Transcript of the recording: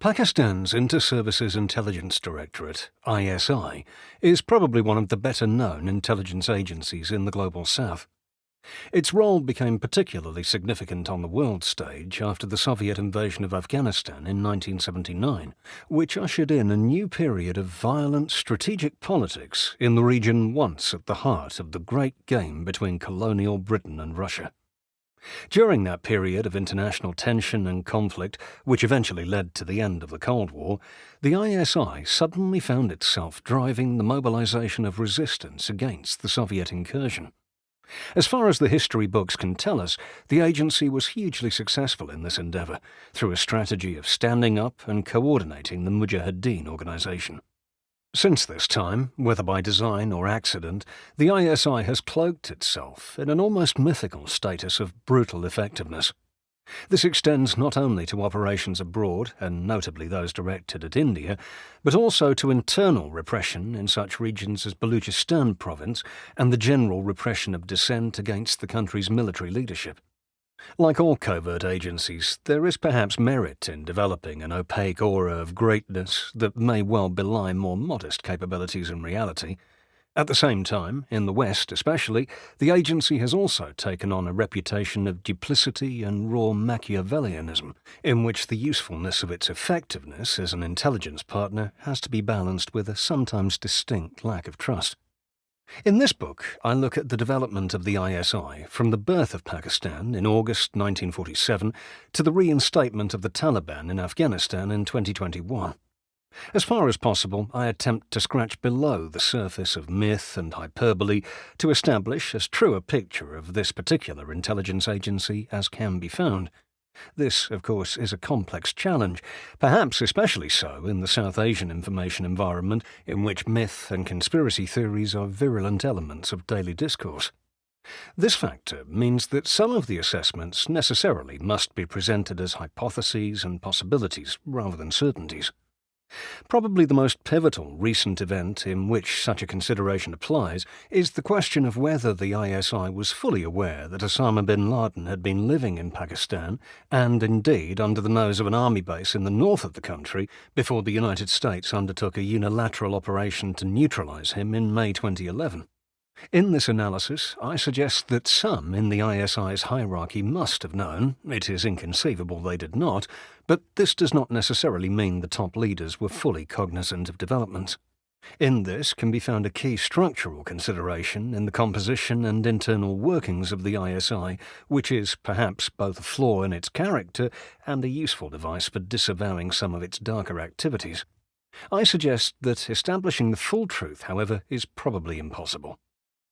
Pakistan's Inter-Services Intelligence Directorate, ISI, is probably one of the better-known intelligence agencies in the global south. Its role became particularly significant on the world stage after the Soviet invasion of Afghanistan in 1979, which ushered in a new period of violent strategic politics in the region once at the heart of the great game between colonial Britain and Russia. During that period of international tension and conflict, which eventually led to the end of the Cold War, the ISI suddenly found itself driving the mobilization of resistance against the Soviet incursion. As far as the history books can tell us, the agency was hugely successful in this endeavor through a strategy of standing up and coordinating the Mujahideen organization. Since this time, whether by design or accident, the ISI has cloaked itself in an almost mythical status of brutal effectiveness. This extends not only to operations abroad, and notably those directed at India, but also to internal repression in such regions as Baluchistan province and the general repression of dissent against the country's military leadership. Like all covert agencies, there is perhaps merit in developing an opaque aura of greatness that may well belie more modest capabilities in reality. At the same time, in the West especially, the agency has also taken on a reputation of duplicity and raw Machiavellianism, in which the usefulness of its effectiveness as an intelligence partner has to be balanced with a sometimes distinct lack of trust. In this book, I look at the development of the ISI from the birth of Pakistan in August 1947 to the reinstatement of the Taliban in Afghanistan in 2021. As far as possible, I attempt to scratch below the surface of myth and hyperbole to establish as true a picture of this particular intelligence agency as can be found. This, of course, is a complex challenge, perhaps especially so in the South Asian information environment in which myth and conspiracy theories are virulent elements of daily discourse. This factor means that some of the assessments necessarily must be presented as hypotheses and possibilities rather than certainties. Probably the most pivotal recent event in which such a consideration applies is the question of whether the ISI was fully aware that Osama bin Laden had been living in Pakistan, and indeed under the nose of an army base in the north of the country, before the United States undertook a unilateral operation to neutralize him in May 2011. In this analysis, I suggest that some in the ISI's hierarchy must have known. It is inconceivable they did not, but this does not necessarily mean the top leaders were fully cognizant of developments. In this can be found a key structural consideration in the composition and internal workings of the ISI, which is perhaps both a flaw in its character and a useful device for disavowing some of its darker activities. I suggest that establishing the full truth, however, is probably impossible.